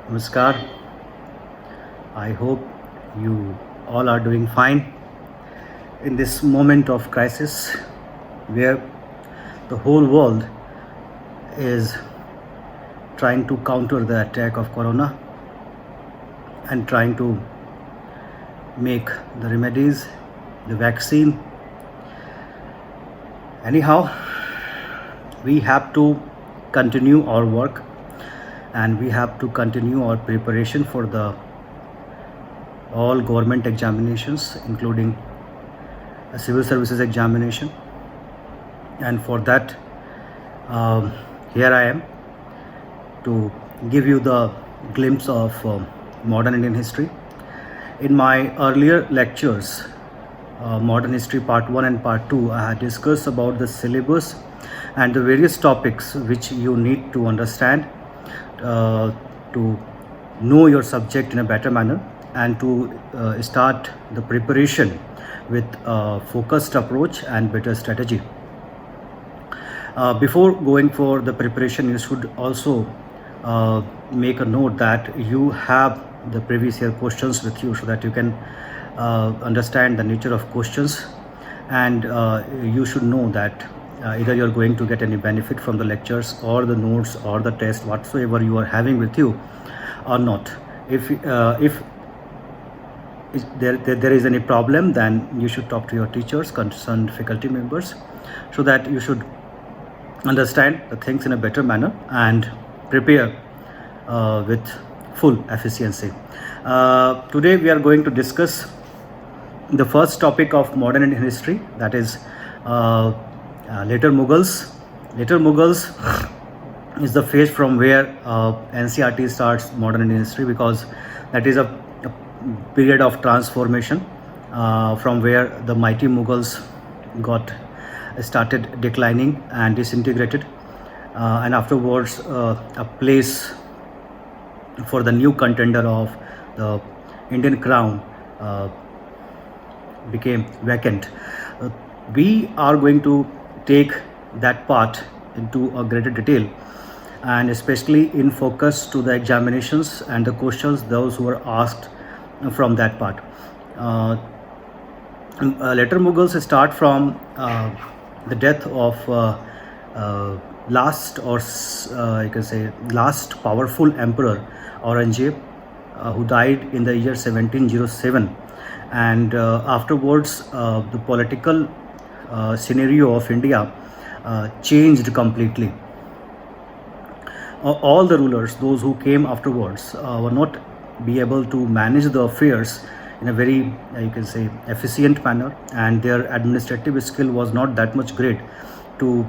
Namaskar. I hope you all are doing fine in this moment of crisis where the whole world is trying to counter the attack of corona and trying to make the remedies, the vaccine. Anyhow, we have to continue our work and we have to continue our preparation for the all government examinations, including a civil services examination. And for that, here I am to give you the glimpse of modern Indian history. In my earlier lectures, modern history part 1 and part 2, I had discussed about the syllabus and the various topics which you need to understand to know your subject in a better manner and to start the preparation with a focused approach and better strategy. Before going for the preparation, you should also make a note that you have the previous year questions with you so that you can understand the nature of questions, and you should know that either you're going to get any benefit from the lectures or the notes or the test whatsoever you are having with you or not. If there is any problem, then you should talk to your teachers, concerned faculty members, so that you should understand the things in a better manner and prepare with full efficiency. Today we are going to discuss the first topic of modern Indian history, that is later Mughals. Later Mughals is the phase from where NCERT starts modern Indian history, because that is a period of transformation from where the mighty Mughals started declining and disintegrated, and afterwards a place for the new contender of the Indian crown became vacant. We are going to take that part into a greater detail, and especially in focus to the examinations and the questions those who were asked from that part. Later Mughals start from the death of last, or you can say last powerful emperor Aurangzeb, who died in the year 1707, and afterwards the political scenario of India changed completely. All the rulers, those who came afterwards, were not be able to manage the affairs in a very you can say efficient manner, and their administrative skill was not that much great to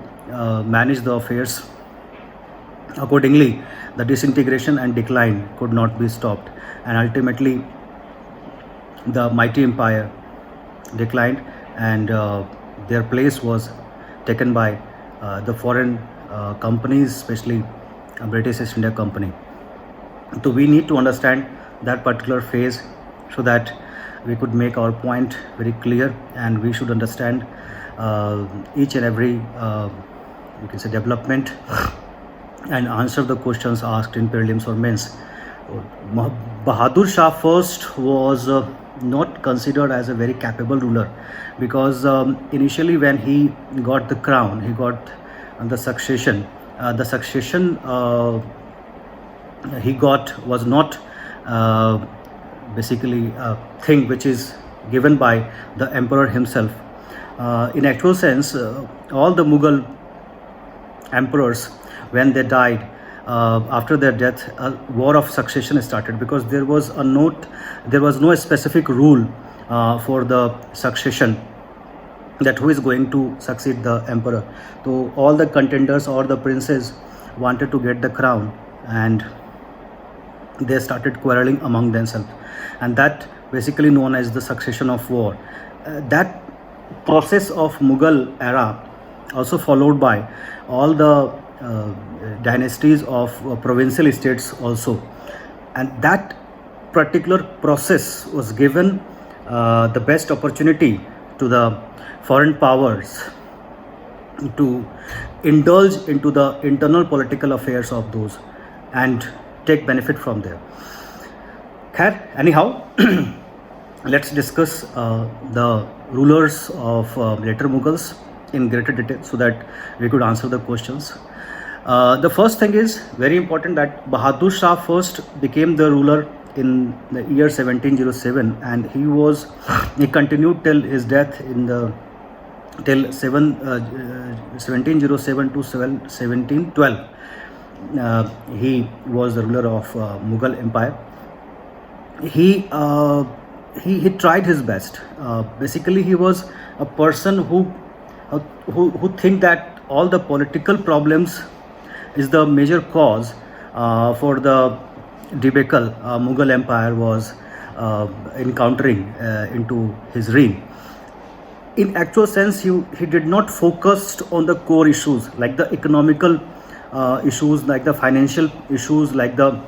manage the affairs. Accordingly, the disintegration and decline could not be stopped, and ultimately the mighty empire declined, and their place was taken by the foreign companies, especially British East India Company. So we need to understand that particular phase so that we could make our point very clear, and we should understand each and every you can say development and answer the questions asked in prelims or mains. Bahadur Shah first was not considered as a very capable ruler, because initially when he got the crown, he got the succession. The succession he got was not basically a thing which is given by the emperor himself. In actual sense, all the Mughal emperors, when they died, after their death, a war of succession started, because there was no specific rule for the succession, that who is going to succeed the emperor. So all the contenders or the princes wanted to get the crown, and they started quarreling among themselves, and that basically known as the succession of war. That process of Mughal era also followed by all the dynasties of provincial states also, and that particular process was given the best opportunity to the foreign powers to indulge into the internal political affairs of those, and take benefit from there. Khair, anyhow, let's discuss the rulers of later Mughals in greater detail so that we could answer the questions. The first thing is very important that Bahadur Shah first became the ruler in the year 1707, and he continued till his death in the till 1707 to 1712. He was the ruler of Mughal Empire. He tried his best. Basically, he was a person who think that all the political problems is the major cause for the debacle Mughal Empire was encountering into his reign. In actual sense, he did not focus on the core issues like the economical issues, like the financial issues, like the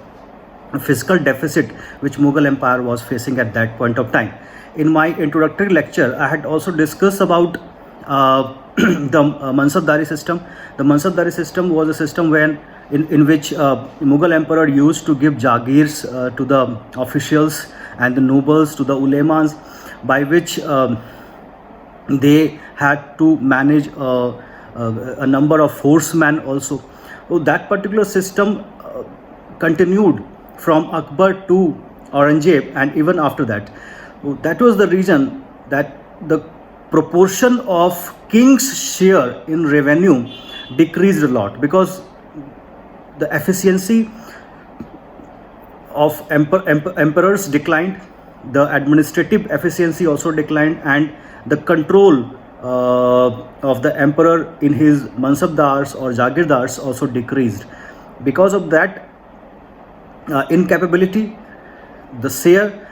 fiscal deficit which Mughal Empire was facing at that point of time. In my introductory lecture, I had also discussed about the Mansabdari system. The Mansabdari system was a system in which Mughal Emperor used to give jagirs to the officials and the nobles, to the ulemas, by which they had to manage a number of horsemen also. So that particular system continued from Akbar to Aurangzeb, and even after that. So that was the reason that the proportion of king's share in revenue decreased a lot, because the efficiency of emperors declined, the administrative efficiency also declined, and the control of the emperor in his mansabdars or jagirdars also decreased. Because of that incapability, the share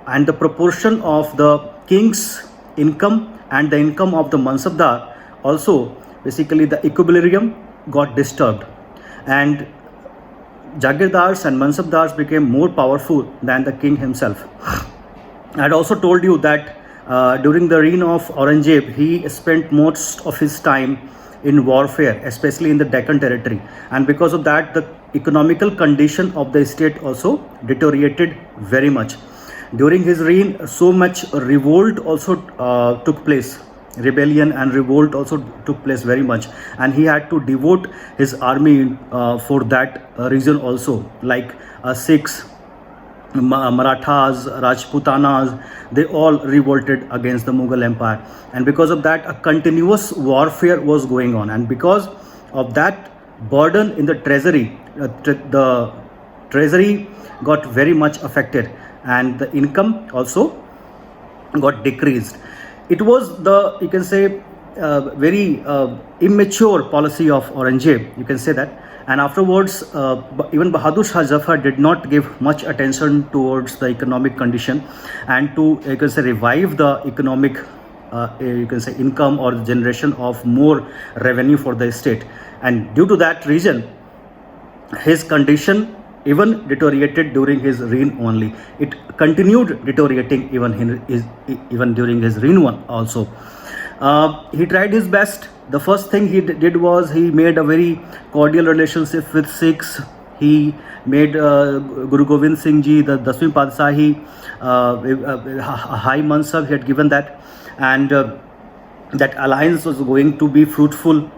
and the proportion of the king's income and the income of the mansabdar also, basically the equilibrium got disturbed, and jagirdars and mansabdars became more powerful than the king himself. I had also told you that during the reign of Aurangzeb, he spent most of his time in warfare, especially in the Deccan territory, and because of that the economical condition of the state also deteriorated very much. During his reign, so much revolt also took place. Rebellion and revolt also took place very much, and he had to devote his army for that reason also, like Sikhs, Marathas, Rajputanas, they all revolted against the Mughal Empire, and because of that a continuous warfare was going on, and because of that burden in the treasury, the treasury got very much affected, and the income also got decreased. It was the, you can say, very immature policy of Aurangzeb, you can say that. And afterwards, even Bahadur Shah Zafar did not give much attention towards the economic condition and to, you can say, revive the economic, you can say, income or generation of more revenue for the state. And due to that reason, his condition even deteriorated during his reign only. It continued deteriorating even during his reign also. He tried his best. The first thing he did was he made a very cordial relationship with Sikhs. He made Guru Gobind Singh Ji, the Daswin Padsahi, a high mansab, he had given that, and that alliance was going to be fruitful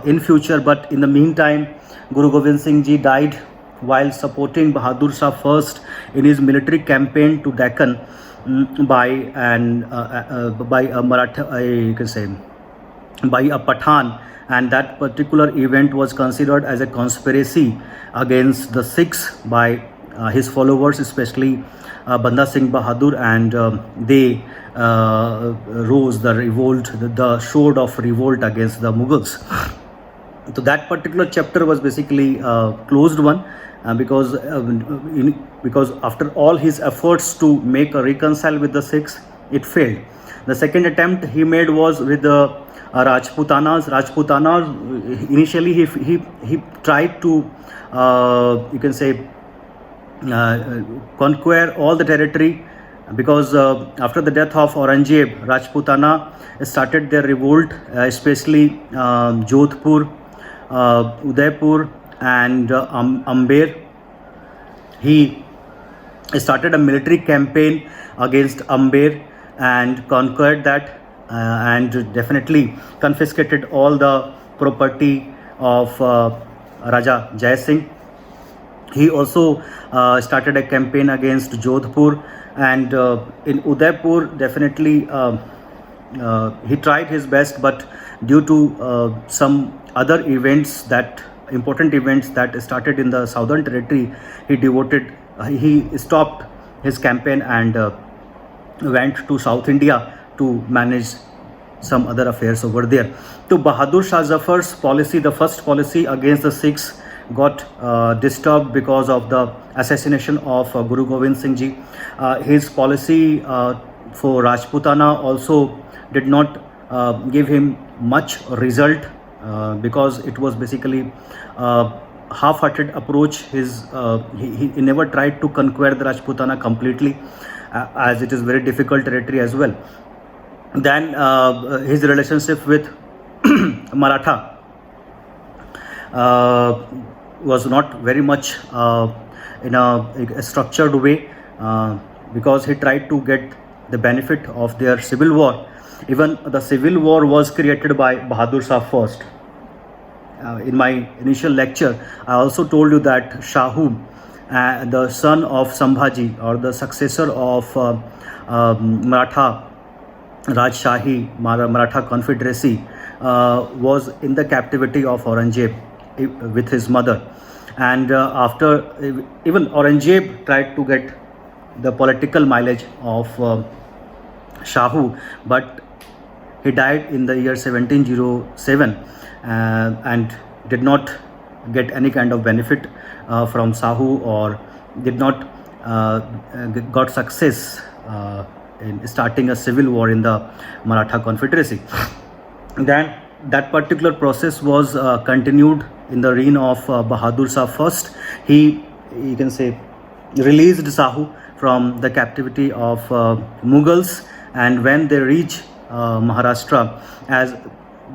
in future. But in the meantime, Guru Gobind Singh Ji died while supporting Bahadur Shah first in his military campaign to Deccan by a Maratha, you can say, by a Pathan, and that particular event was considered as a conspiracy against the Sikhs by his followers, especially Banda Singh Bahadur, and they rose the revolt, the sword of revolt against the Mughals. So that particular chapter was basically a closed one, because after all his efforts to make a reconcile with the Sikhs, it failed. The second attempt he made was with the Rajputanas. Initially he tried to, you can say, conquer all the territory, because after the death of Aurangzeb, Rajputana started their revolt, especially Jodhpur, Udaipur and Amber, He started a military campaign against Amber and conquered that, and definitely confiscated all the property of Raja Jai Singh. He also started a campaign against Jodhpur, and in Udaipur definitely he tried his best, but due to some other events, that important events that started in the southern territory, he stopped his campaign and went to South India to manage some other affairs over there. So Bahadur Shah Zafar's policy, the first policy against the Sikhs, got disturbed because of the assassination of Guru Gobind Singh Ji. His policy for Rajputana also did not give him much result, because it was basically half-hearted approach. He never tried to conquer the Rajputana completely, as it is very difficult territory as well. Then his relationship with Maratha was not very much in a structured way, because he tried to get the benefit of their civil war. Even the civil war was created by Bahadur Shah first. In my initial lecture, I also told you that Shahu, the son of Sambhaji, or the successor of Maratha Rajshahi, Maratha Confederacy, was in the captivity of Aurangzeb with his mother. And after, even Aurangzeb tried to get the political mileage of Shahu, but he died in the year 1707 and did not get any kind of benefit from Shahu, or did not got success in starting a civil war in the Maratha Confederacy. Then that particular process was continued in the reign of Bahadur Shah first. He, you can say, released Shahu from the captivity of Mughals, and when they reach Maharashtra, as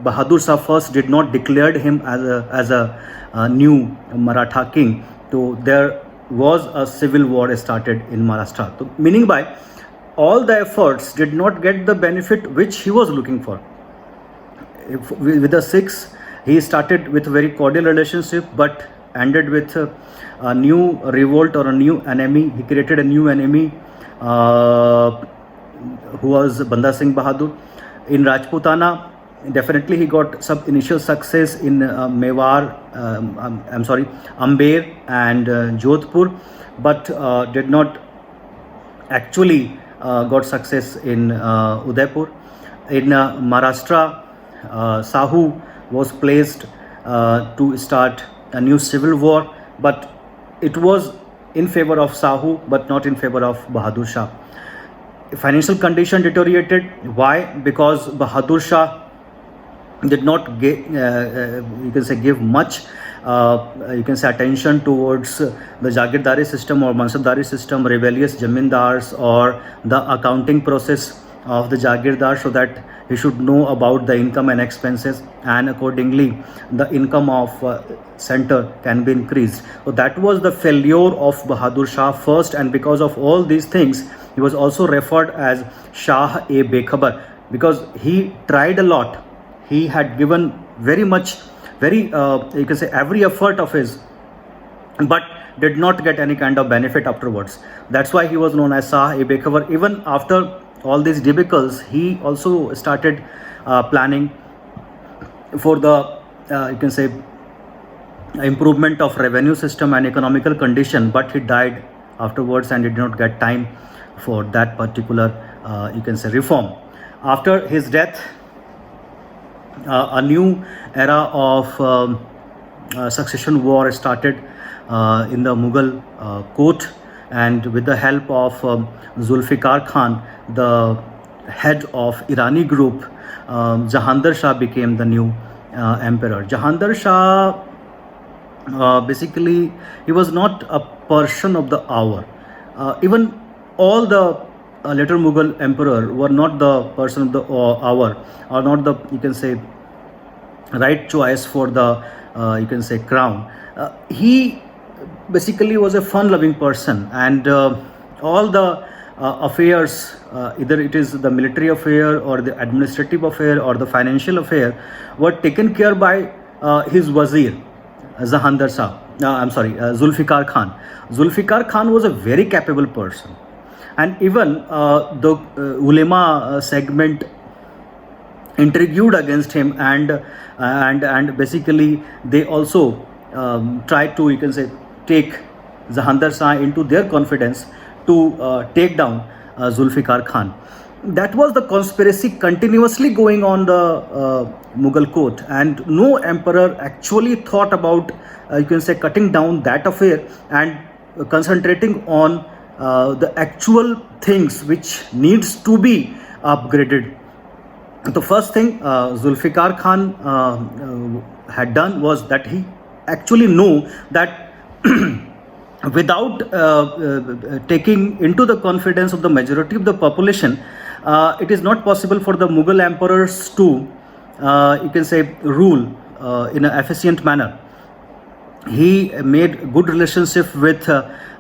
Bahadur Shah first did not declared him as a new Maratha king, so there was a civil war started in Maharashtra. So, meaning by all the efforts did not get the benefit which he was looking for. With the Sikhs, he started with a very cordial relationship, but ended with a new revolt or a new enemy. He created a new enemy who was Banda Singh Bahadur. In Rajputana, definitely he got some initial success in Amber and Jodhpur, but did not actually got success in Udaipur. In Maharashtra, Shahu was placed to start a new civil war, but it was in favor of Shahu, but not in favor of Bahadur Shah. Financial condition deteriorated. Why? Because Bahadur Shah did not give much attention towards the Jagirdari system or Mansabdari system, rebellious Jamindars, or the accounting process of the Jagirdar, so that he should know about the income and expenses, and accordingly the income of center can be increased. So that was the failure of Bahadur Shah first, and because of all these things, he was also referred as Shah-e-Bekhabar, because he tried a lot. He had given every effort of his, but did not get any kind of benefit afterwards. That's why he was known as Shah-e-Bekhabar. Even after all these debacles, he also started planning for the improvement of revenue system and economical condition, but he died afterwards and did not get time for that particular reform. After his death, a new era of succession war started in the Mughal court, and with the help of Zulfikar Khan, the head of Irani group, Jahandar Shah became the new emperor. Jahandar Shah, basically, he was not a person of the hour. Even all the later Mughal emperor were not the person of the hour, or not the right choice for the crown. He basically was a fun-loving person, and all the affairs, either it is the military affair or the administrative affair or the financial affair, were taken care by his wazir, Jahandar Shah. Zulfikar Khan. Zulfikar Khan was a very capable person, and even the ulema segment intrigued against him, and basically they also tried to, you can say, take Jahandar Shah into their confidence to take down Zulfikar Khan. That was the conspiracy continuously going on the Mughal court, and no emperor actually thought about, you can say, cutting down that affair and concentrating on the actual things which needs to be upgraded. The first thing Zulfikar Khan had done was that he actually knew that without taking into the confidence of the majority of the population, it is not possible for the Mughal emperors to, you can say, rule in an efficient manner. He made good relationship with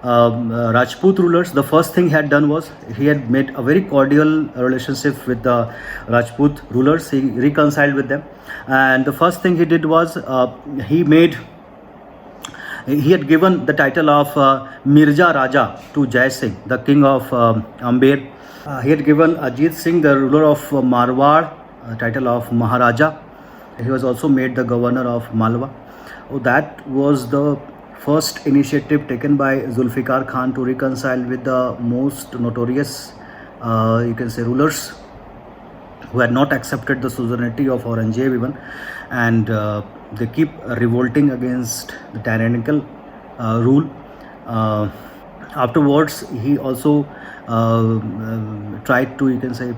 Rajput rulers. The first thing he had done was he had made a very cordial relationship with the Rajput rulers. He reconciled with them, and the first thing he did was he had given the title of Mirza Raja to Jai Singh, the king of Amber. He had given Ajit Singh, the ruler of Marwar, title of Maharaja. He was also made the governor of Malwa. That was the first initiative taken by Zulfikar Khan to reconcile with the most notorious, you can say, rulers who had not accepted the suzerainty of Aurangzeb even, and they keep revolting against the tyrannical rule. Afterwards, he also tried to, you can say,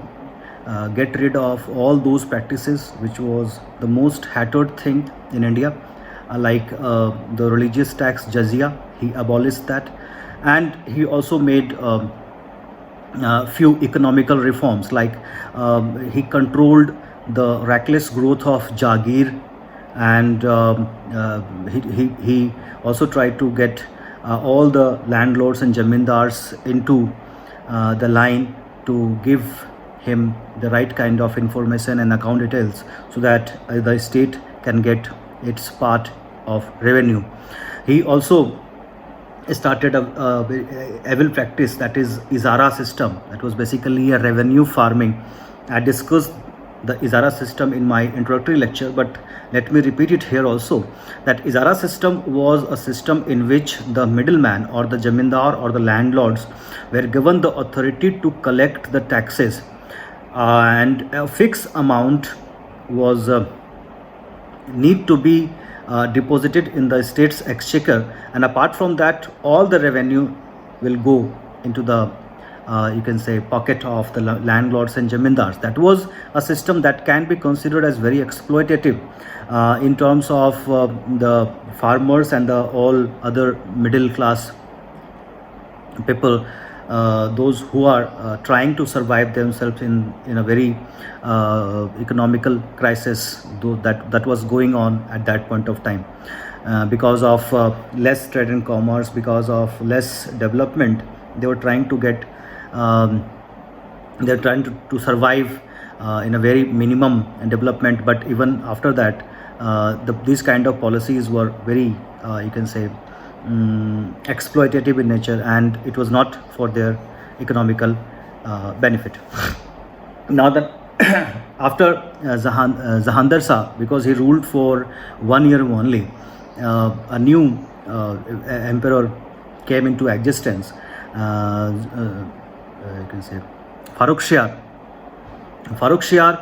get rid of all those practices which was the most hated thing in India, like the religious tax jizya. He abolished that, and he also made few economical reforms, like he controlled the reckless growth of Jagir, and he also tried to get all the landlords and jamindars into the line to give him the right kind of information and account details, so that the state can get its part of revenue. He also started a evil practice, that is Izara system. That was basically a revenue farming. I discussed the Izara system in my introductory lecture, but let me repeat it here also, that Izara system was a system in which the middleman or the jamindar or the landlords were given the authority to collect the taxes, and a fixed amount was need to be deposited in the state's exchequer, and apart from that, all the revenue will go into the you can say pocket of the landlords and jamindars. That was a system that can be considered as very exploitative in terms of the farmers and the all other middle class people, those who are trying to survive themselves in a very economical crisis, though that was going on at that point of time, because of less trade and commerce, because of less development. They were trying to get they're trying to survive in a very minimum development, but even after that, these kind of policies were very you can say exploitative in nature, and it was not for their economical benefit. Now that after Jahandar Shah, because he ruled for 1 year only, a new emperor came into existence. You can say Farrukh Shiar. Farrukh Shiar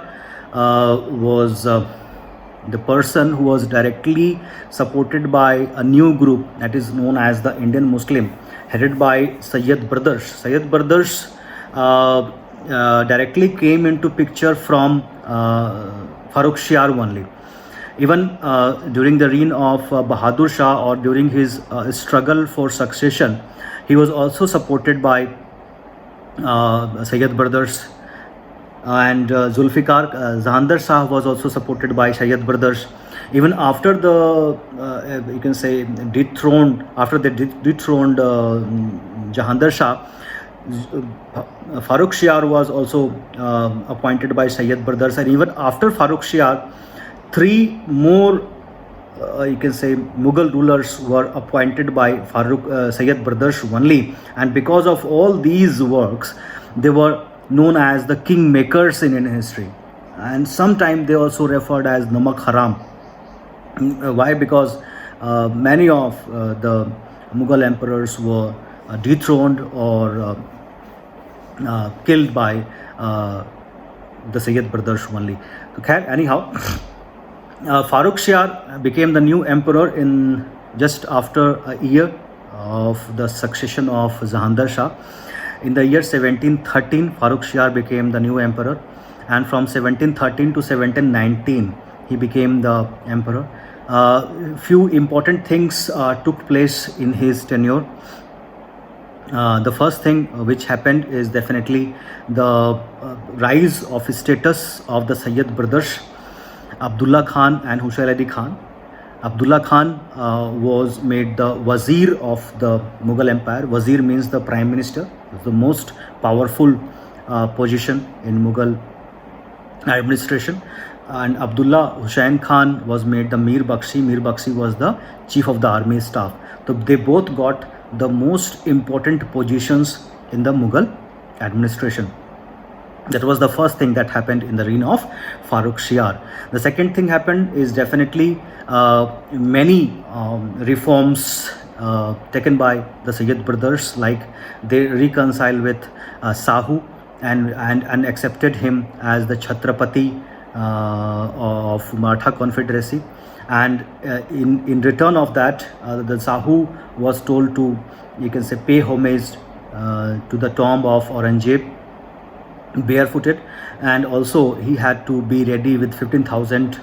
was the person who was directly supported by a new group that is known as the Indian Muslim, headed by Sayyid Brothers. Sayyid Brothers directly came into picture from Farrukh Shiar only. Even during the reign of Bahadur Shah, or during his struggle for succession, he was also supported by Sayyid Brothers, and Jahandar Shah was also supported by Sayyid Brothers. Even after you can say dethroned, after they dethroned Jahandar Shah, Farrukh Shiar was also appointed by Sayyid brothers, and even after Farrukh Shiar, three more you can say Mughal rulers were appointed by Sayyid brothers only, and because of all these works, they were known as the kingmakers in Indian history, and sometimes they also referred as Namak Haram. Why? Because many of the Mughal emperors were dethroned or killed by the Sayyid brothers only. Okay, anyhow, Farrukh Shiar became the new emperor in just after a year of the succession of Jahandar Shah. In the year 1713, Farrukh Shiar became the new emperor, and from 1713 to 1719, he became the emperor. Few important things took place in his tenure. The first thing which happened is definitely the rise of status of the Sayyid brothers, Abdullah Khan and Husayn Ali Khan. Abdullah Khan was made the Wazir of the Mughal Empire. Wazir means the Prime Minister, the most powerful position in Mughal administration. And Abdullah Hussain Khan was made the Mir Bakshi. Mir Bakshi was the Chief of the Army Staff. So they both got the most important positions in the Mughal administration. That was the first thing that happened in the reign of Farrukh Shiar. The second thing happened is definitely many reforms taken by the Sayyid brothers, like they reconciled with Sahu and accepted him as the Chhatrapati of Maratha Confederacy. And in return of that, the Sahu was told to, you can say, pay homage to the tomb of Aurangzeb barefooted, and also he had to be ready with 15,000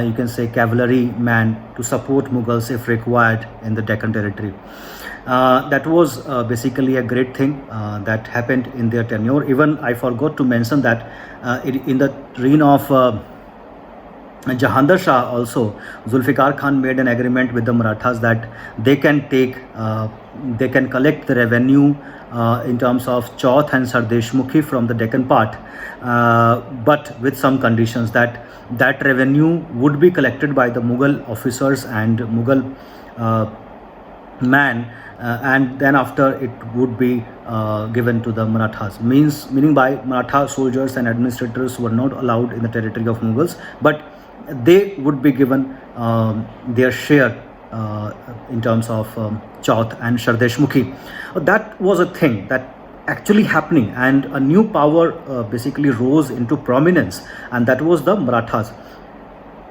you can say cavalry man to support Mughals if required in the Deccan territory. That was basically a great thing that happened in their tenure. Even I forgot to mention that in the reign of Jahandar Shah also, Zulfikar Khan made an agreement with the Marathas that they can collect the revenue in terms of Chauth and Sardeshmukhi from the Deccan part, but with some conditions that revenue would be collected by the Mughal officers and Mughal man, and then after it would be given to the Marathas. Meaning by Maratha soldiers and administrators were not allowed in the territory of Mughals, but they would be given their share in terms of Chauth and Sardeshmukhi. That was a thing that actually happening, and a new power basically rose into prominence, and that was the Marathas.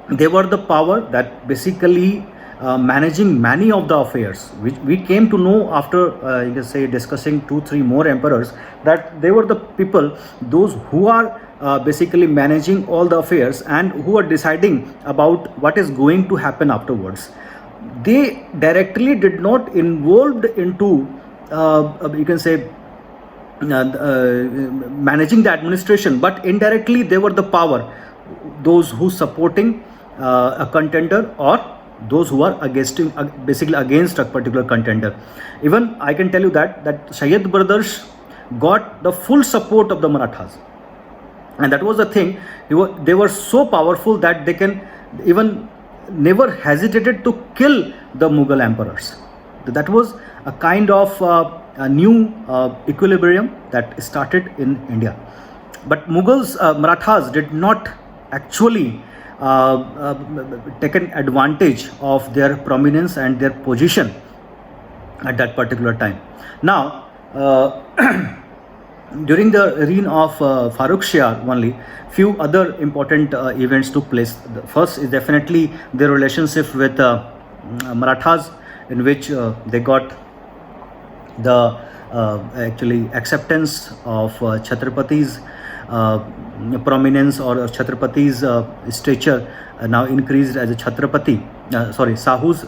They were the power that basically managing many of the affairs, which we came to know after you can say discussing 2-3 more emperors, that they were the people, those who are basically managing all the affairs and who are deciding about what is going to happen afterwards. They directly did not involved into you can say managing the administration, but indirectly they were the power, those who supporting a contender or those who are basically against a particular contender. Even I can tell you that Sayyid brothers got the full support of the Marathas, and that was the thing. They were so powerful that they can even never hesitated to kill the Mughal emperors. That was a kind of a new equilibrium that started in India. But Marathas did not actually taken advantage of their prominence and their position at that particular time. Now, during the reign of Farrukh Shiar only, few other important events took place. The first is definitely their relationship with Marathas, in which they got the actually acceptance of Chhatrapati's prominence, or Chhatrapati's stature now increased as a Chhatrapati. Sahu's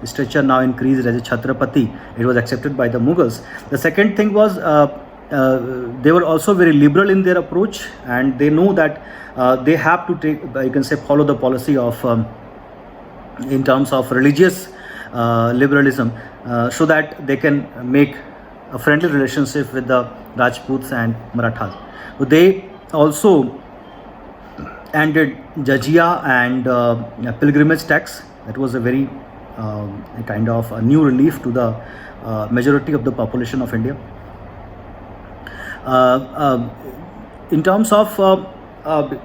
stature now increased as a Chhatrapati. It was accepted by the Mughals. The second thing was they were also very liberal in their approach, and they know that they have to take, you can say, follow the policy of in terms of religious liberalism, so that they can make a friendly relationship with the Rajputs and Marathas. So they also ended jizya and pilgrimage tax. That was a very a kind of a new relief to the majority of the population of India. In terms of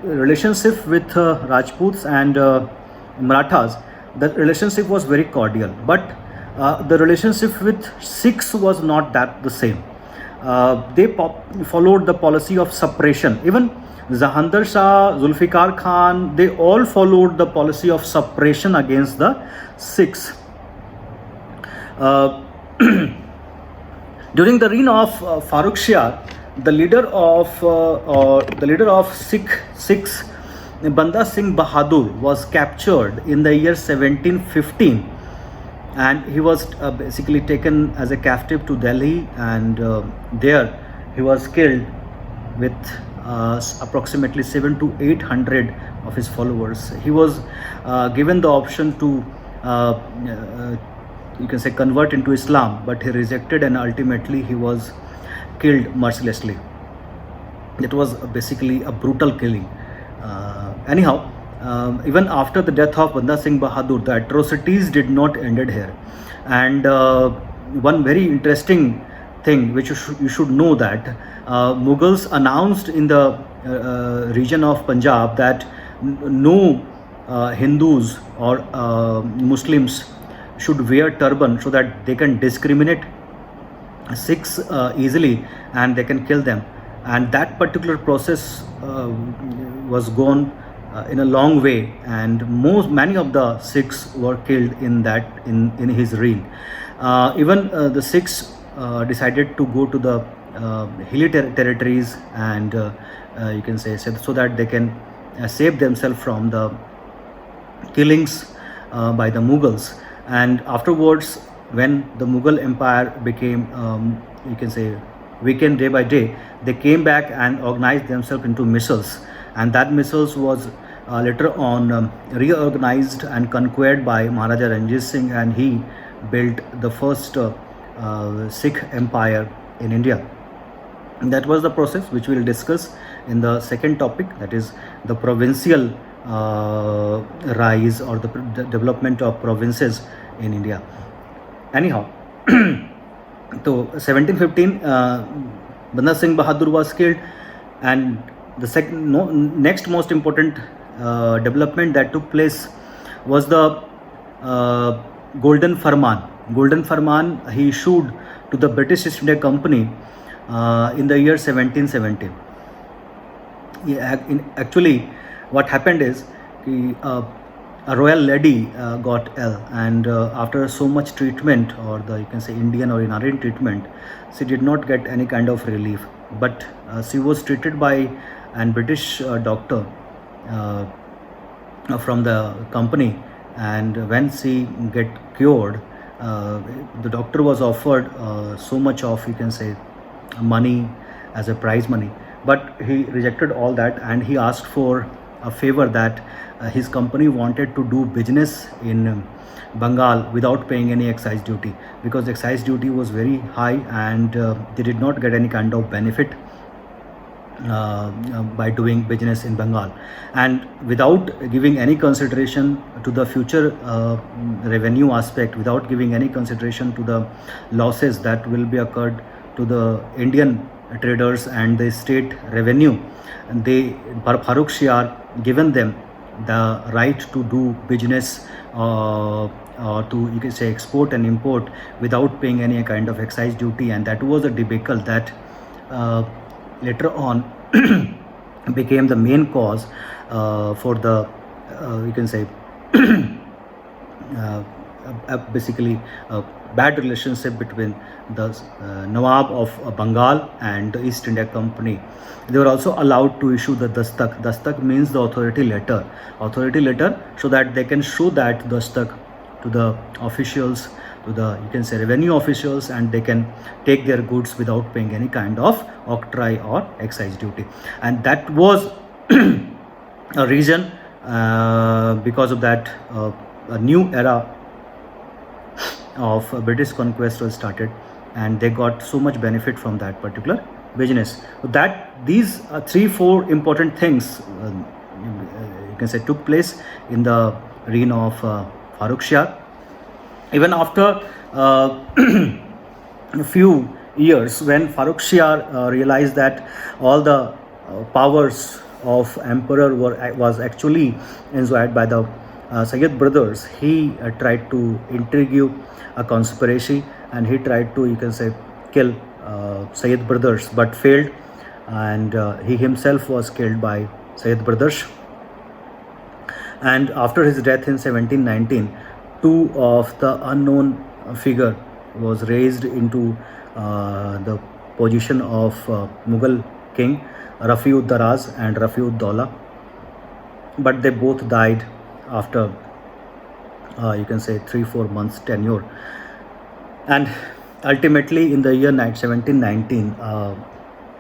relationship with Rajputs and Marathas, the relationship was very cordial, but the relationship with Sikhs was not that the same. They followed the policy of suppression. Even Jahandar Shah, Zulfikar Khan, they all followed the policy of suppression against the Sikhs. During the reign of Farooq Shah, the leader of Sikhs, Banda Singh Bahadur, was captured in the year 1715, and he was basically taken as a captive to Delhi, and there he was killed with approximately 700 to 800 of his followers. He was given the option to you can say convert into Islam, but he rejected, and ultimately he was killed mercilessly. It was basically a brutal killing. Anyhow, even after the death of Banda Singh Bahadur, the atrocities did not ended here. And one very interesting thing which you should know, that Mughals announced in the region of Punjab that no Hindus or Muslims should wear turban, so that they can discriminate Sikhs easily and they can kill them. And that particular process was gone in a long way, and many of the Sikhs were killed in his reign. Even the Sikhs decided to go to the hilly territories, and you can say so that they can save themselves from the killings by the Mughals. And afterwards, when the Mughal Empire became you can say weakened day by day, they came back and organized themselves into misls, and that misls was later on reorganized and conquered by Maharaja Ranjit Singh, and he built the first Sikh empire in India. And that was the process which we will discuss in the second topic, that is the provincial rise or the development of provinces in India. Anyhow, so 1715, Banda Singh Bahadur was killed, and the next most important development that took place was the Golden Farman. Golden Farman he issued to the British East India Company in the year 1770. Actually, what happened is a royal lady got ill, and after so much treatment, or you can say Indian or Indian treatment, she did not get any kind of relief. But she was treated by a British doctor from the company, and when she get cured, the doctor was offered so much of, you can say, money as a prize money, but he rejected all that, and he asked for a favor that his company wanted to do business in Bengal without paying any excise duty, because excise duty was very high, and they did not get any kind of benefit by doing business in Bengal. And without giving any consideration to the future revenue aspect, without giving any consideration to the losses that will be occurred to the Indian traders and the state revenue, and Farooq Shah given them the right to do business to, you can say, export and import without paying any kind of excise duty. And that was a debacle that later on became the main cause for the you can say basically bad relationship between the Nawab of Bengal and the East India Company. They were also allowed to issue the dastak. Dastak means the authority letter, so that they can show that dastak to the officials, to the, you can say, revenue officials, and they can take their goods without paying any kind of octroi or excise duty. And that was a reason because of that a new era of British conquest was started, and they got so much benefit from that particular business. So that these 3-4 important things you can say took place in the reign of Farrukh Shah. Even after a few years, when Farrukh Shah realized that all the powers of emperor was actually enjoyed by the Sayyid brothers, he tried to intrigue a conspiracy, and he tried to, you can say, kill Sayyid brothers, but failed, and he himself was killed by Sayyid brothers. And after his death in 1719, two of the unknown figure was raised into the position of Mughal king Rafi-ud-Daraz and Rafi-ud-Dawla, but they both died after you can say 3-4 months tenure. And ultimately in the year 1719,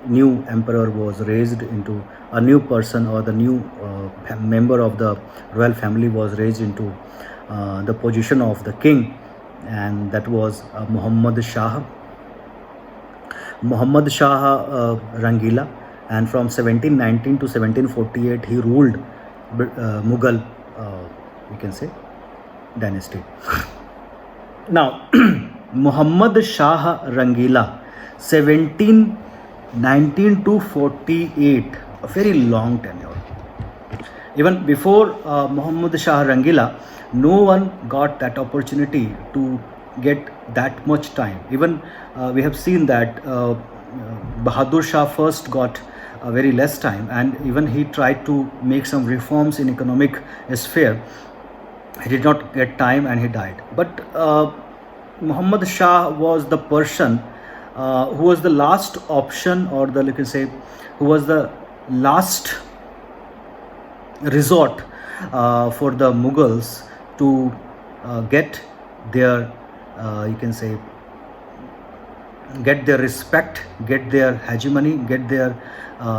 new emperor was raised into a new person, or the new member of the royal family was raised into the position of the king, and that was Muhammad Shah Rangila. And from 1719 to 1748 he ruled Mughal we can say dynasty. Now Muhammad Shah Rangila, 1719 to 48, a very long tenure. Even before Muhammad Shah Rangila, no one got that opportunity to get that much time. Even we have seen that Bahadur Shah first got a very less time, and even he tried to make some reforms in economic sphere. He did not get time and he died. But Muhammad Shah was the person who was the last option, or the, you can say, who was the last resort for the Mughals to get their you can say get their respect, get their hegemony, get their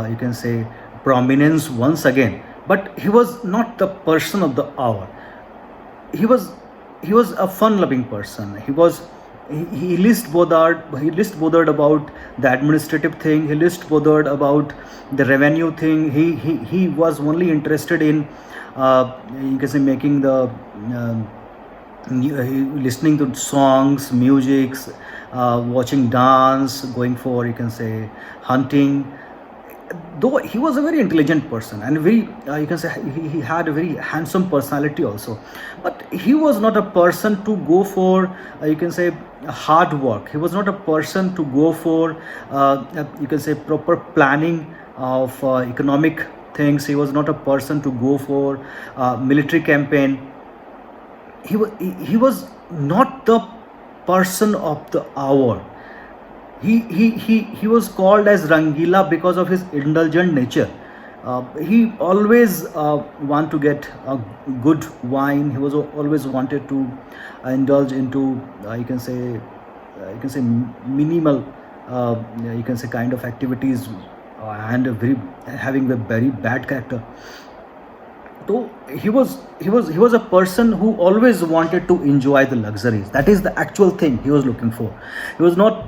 you can say prominence once again. But he was not the person of the hour. He was a fun-loving person. He least bothered about the administrative thing. He least bothered about the revenue thing. He was only interested in you can say making the listening to songs, musics, watching dance, going for, you can say, hunting. Though he was a very intelligent person and very you can say he had a very handsome personality also, but he was not a person to go for you can say hard work. He was not a person to go for you can say proper planning of economic things. He was not a person to go for military campaign. He was not the person of the hour. He was called as Rangila because of his indulgent nature. He always want to get a good wine. He was always wanted to indulge into you can say minimal you can say kind of activities, and having a very bad character. So he was a person who always wanted to enjoy the luxuries. That is the actual thing he was looking for. He was not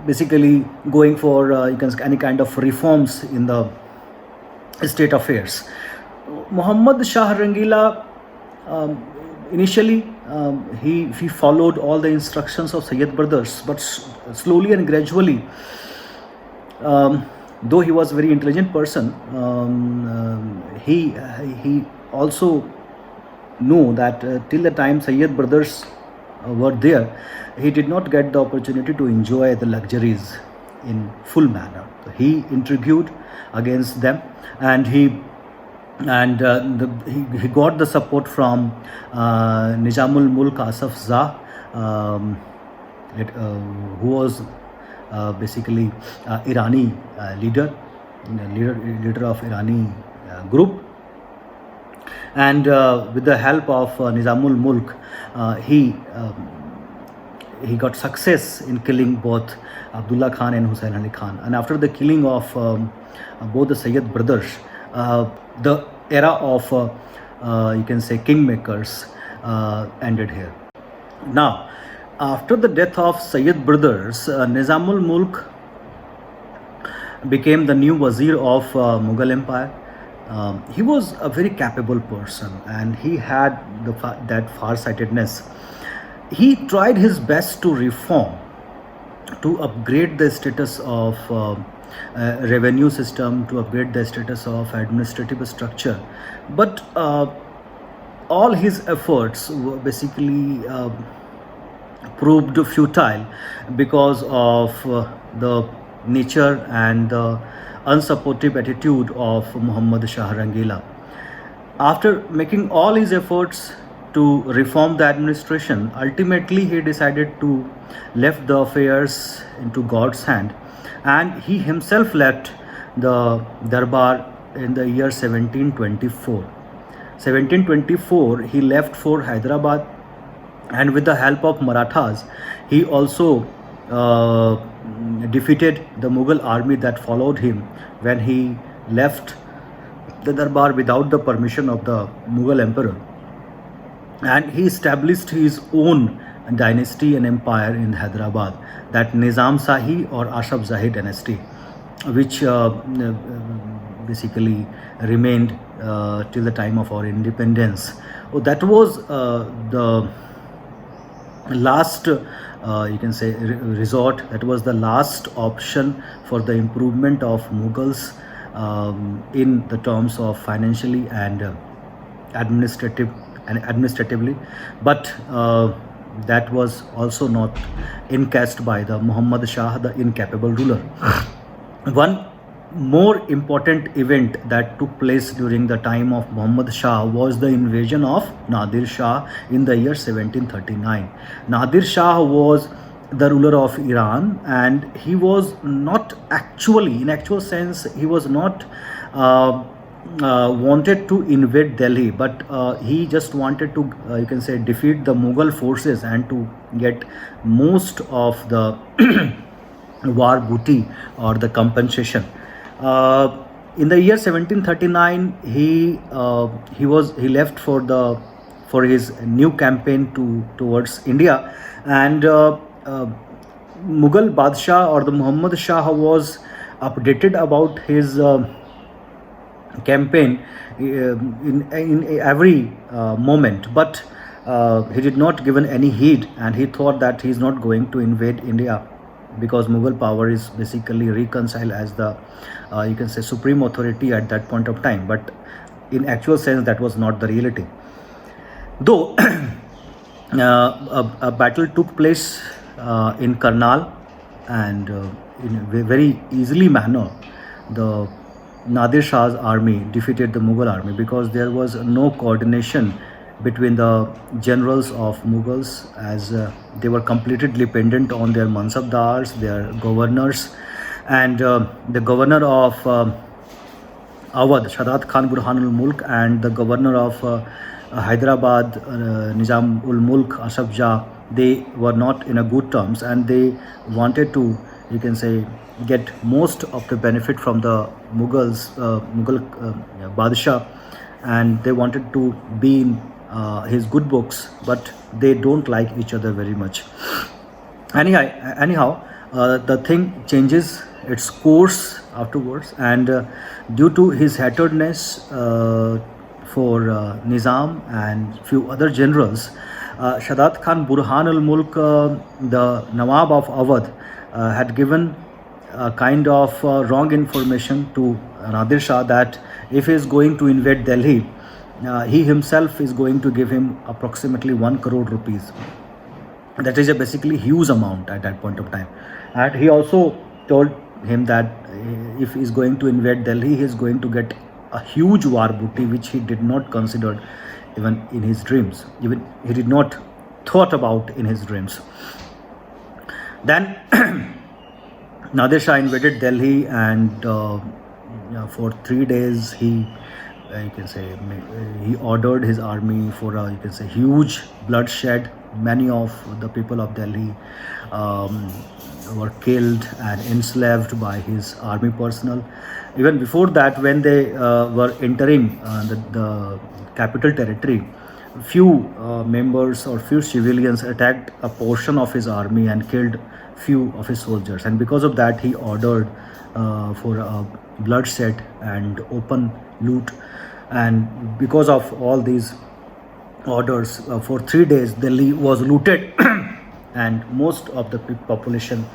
basically going for you can say any kind of reforms in the state affairs. Muhammad Shah Rangila initially he followed all the instructions of Sayyid brothers, but slowly and gradually, though he was a very intelligent person, he also knew that till the time Sayyid brothers were there, he did not get the opportunity to enjoy the luxuries in full manner. So he intrigued against them, and he got the support from Nizamul Mulk Asaf Shah, who was basically Irani leader of Irani group. And with the help of Nizamul Mulk, he got success in killing both Abdullah Khan and Hussain Ali Khan. And after the killing of both the Sayyid brothers, the era of you can say, kingmakers ended here. Now, after the death of Sayyid brothers, Nizamul Mulk became the new Wazir of Mughal Empire. He was a very capable person, and he had that far-sightedness. He tried his best to reform, to upgrade the status of revenue system, to upgrade the status of administrative structure, but all his efforts were basically proved futile because of the nature and the unsupportive attitude of Muhammad Shah Rangila. After making all his efforts to reform the administration, ultimately he decided to left the affairs into God's hand, and he himself left the Darbar in the year 1724. 1724 he left for Hyderabad, and with the help of Marathas he also defeated the Mughal army that followed him when he left the Darbar without the permission of the Mughal emperor, and he established his own dynasty and empire in Hyderabad, that Nizam Shahi or Asaf Zahi dynasty, which basically remained till the time of our independence. That was the last you can say resort, that was the last option for the improvement of Mughals in the terms of financially and administratively, but that was also not encased by the Muhammad Shah, the incapable ruler. One more important event that took place during the time of Muhammad Shah was the invasion of Nadir Shah in the year 1739. Nadir Shah was the ruler of Iran, and he was not actually, in actual sense, he was not wanted to invade Delhi, but he just wanted to you can say defeat the Mughal forces and to get most of the war booty or the compensation. In the year 1739 he left for his new campaign towards India, and Mughal Badshah or the Muhammad Shah was updated about his campaign in every moment, but he did not given any heed, and he thought that he is not going to invade India because Mughal power is basically reconciled as the you can say supreme authority at that point of time, but in actual sense that was not the reality. Though a battle took place in Karnal, and in a very easily manner the Nadir Shah's army defeated the Mughal army, because there was no coordination between the generals of Mughals, as they were completely dependent on their mansabdars, their governors, and the governor of Awadh, Shadat Khan Burhanul Mulk, and the governor of Hyderabad, Nizam ul Mulk, Asaf Jah, they were not in a good terms, and they wanted to, you can say, get most of the benefit from the Mughal Badshah, and they wanted to be in his good books, but they don't like each other very much. Anyhow, the thing changes its course afterwards, and due to his hatredness for Nizam and few other generals, Shadat Khan Burhan al Mulk, the Nawab of Awadh, had given a kind of wrong information to Nadir Shah that if he is going to invade Delhi, he himself is going to give him approximately 1 crore rupees. That is a basically huge amount at that point of time. And he also told him that if he is going to invade Delhi, he is going to get a huge war booty, which he did not consider even in his dreams. Even he did not thought about in his dreams. Then Nadir Shah invaded Delhi, and for 3 days he you can say he ordered his army for a, you can say, huge bloodshed. Many of the people of Delhi were killed and enslaved by his army personnel. Even before that, when they were entering the capital territory, few members or few civilians attacked a portion of his army and killed few of his soldiers, and because of that he ordered for a bloodshed and open loot. And because of all these orders, for 3 days Delhi was looted and most of the population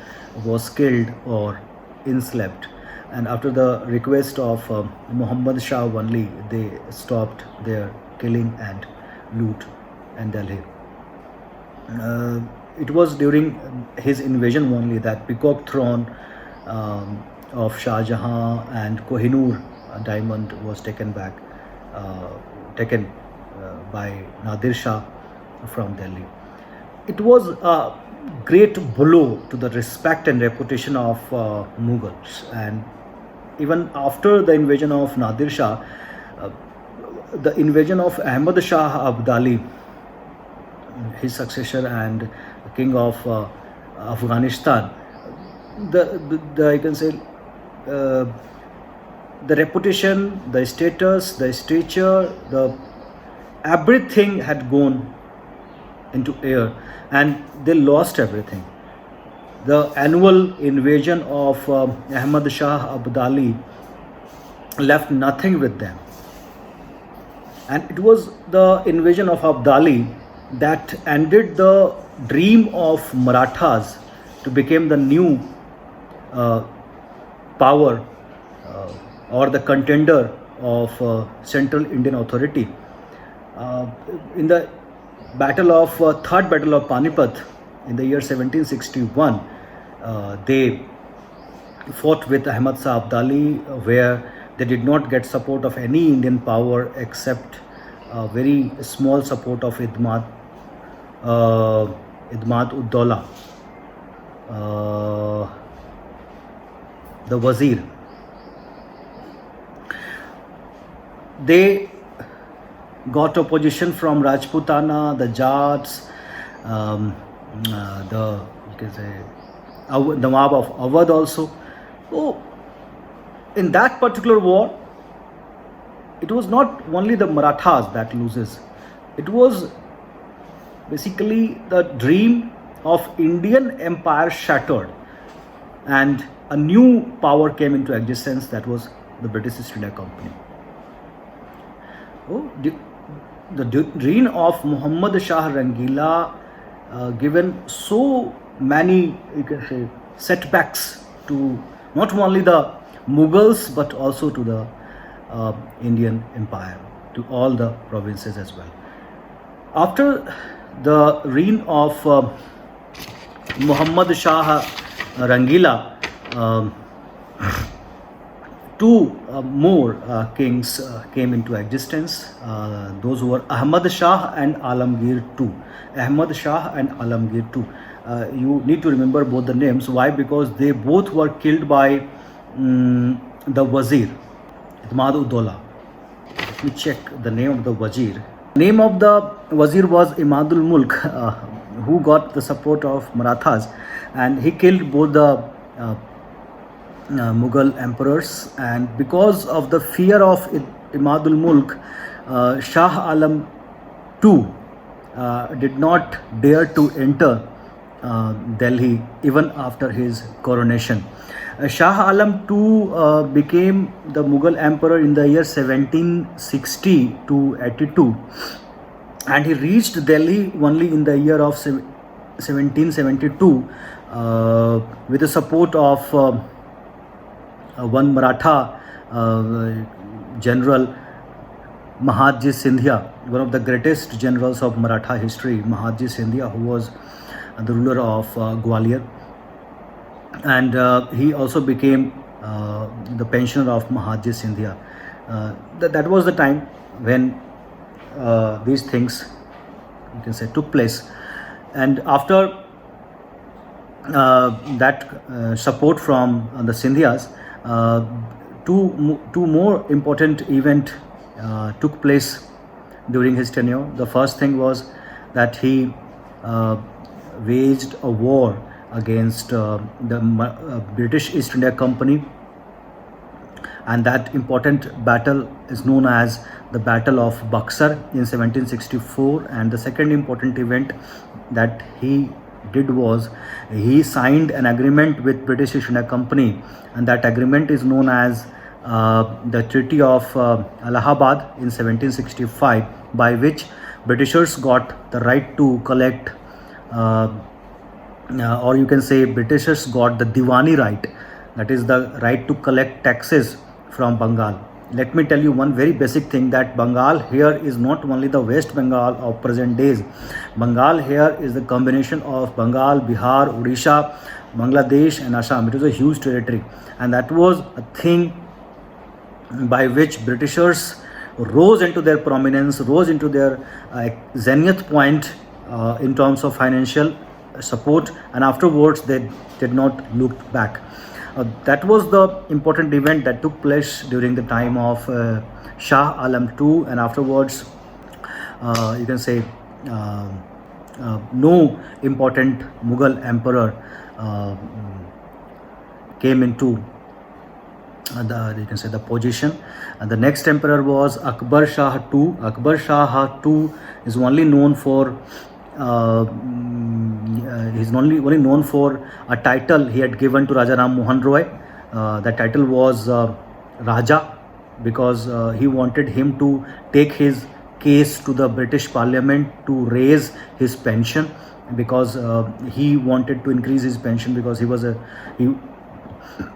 was killed or enslaved. And after the request of Muhammad Shah only, they stopped their killing and loot in Delhi. It was during his invasion only that Peacock Throne of Shah Jahan and Kohinoor diamond was taken by Nadir Shah from Delhi. It was a great blow to the respect and reputation of Mughals. And even after the invasion of Nadir Shah, the invasion of Ahmad Shah Abdali, his successor and king of Afghanistan, the I can say the reputation, the status, the stature, the everything had gone into air, and they lost everything. The annual invasion of Ahmad Shah Abdali left nothing with them. And it was the invasion of Abdali that ended the dream of Marathas to become the new power or the contender of Central Indian Authority. In the third battle of Panipat in the year 1761, they fought with Ahmad Shah Abdali, where they did not get support of any Indian power except a very small support of Idmad Ud-Daula, the Wazir. They got opposition from Rajputana, the Jats, the Nawab of Awadh also. So, in that particular war, it was not only the Marathas that loses. It was basically the dream of Indian empire shattered, and a new power came into existence, that was the British East India Company. The reign of Muhammad Shah Rangila given so many, you can say, setbacks to not only the Mughals but also to the Indian Empire, to all the provinces as well. After the reign of Muhammad Shah Rangila, two more kings came into existence. Those who were Ahmad Shah and Alamgir II. Ahmad Shah and Alamgir II. You need to remember both the names. Why? Because they both were killed by the Wazir, Idmad Ud-Daula. Let me check the name of the Wazir. The name of the Wazir was Imadul Mulk, who got the support of Marathas, and he killed both the Mughal emperors. And because of the fear of Imadul Mulk, Shah Alam II did not dare to enter Delhi even after his coronation. Shah Alam II became the Mughal emperor in the year 1760 to 82, and he reached Delhi only in the year of 1772 with the support of one Maratha general, Mahatji Sindhya, one of the greatest generals of Maratha history, Mahatji Sindhya, who was the ruler of Gwalior. And he also became the pensioner of Mahatji Sindhya. That was the time when these things, you can say, took place. And after that support from the Sindhyas, two more important events took place during his tenure. The first thing was that he waged a war against the British East India Company, and that important battle is known as the Battle of Buxar in 1764. And the second important event that he did was he signed an agreement with British East India Company, and that agreement is known as the Treaty of Allahabad in 1765, by which Britishers got the right to collect, or you can say Britishers got the Diwani right, that is the right to collect taxes from Bengal. Let me tell you one very basic thing, that Bengal here is not only the West Bengal of present days. Bengal here is the combination of Bengal, Bihar, Odisha, Bangladesh and Assam. It is a huge territory, and that was a thing by which Britishers rose into their prominence, rose into their zenith point in terms of financial support, and afterwards they did not look back. That was the important event that took place during the time of Shah Alam II, and afterwards you can say no important Mughal emperor came into the position. And the next emperor was Akbar Shah II. Akbar Shah II is only known for he's only known for a title he had given to Raja Ram Mohan Roy. That title was Raja, because he wanted him to take his case to the British Parliament to raise his pension, because he wanted to increase his pension, because he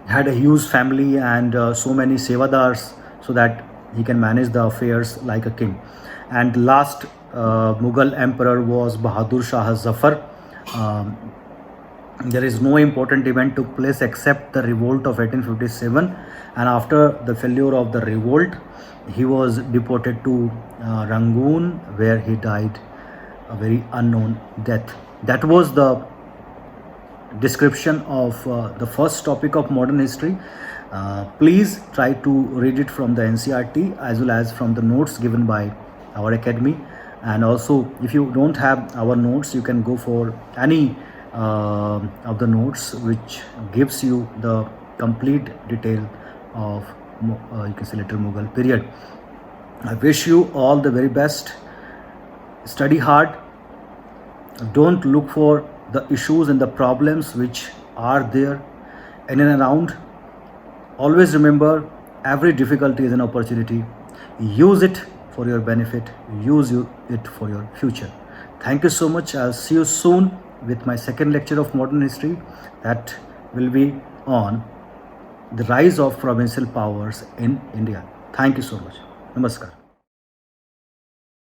had a huge family and so many sevadars, so that he can manage the affairs like a king. And last Mughal emperor was Bahadur Shah Zafar. There is no important event took place except the revolt of 1857, and after the failure of the revolt, he was deported to Rangoon, where he died a very unknown death. That was the description of the first topic of modern history. Please try to read it from the NCERT as well as from the notes given by our academy. And also, if you don't have our notes, you can go for any of the notes which gives you the complete detail of you can say later Mughal period. I wish you all the very best. Study hard. Don't look for the issues and the problems which are there in and around. Always remember, every difficulty is an opportunity. Use it for your benefit. Use it for your future. Thank you so much. I'll see you soon with my second lecture of modern history, that will be on the rise of provincial powers in India. Thank you so much. Namaskar.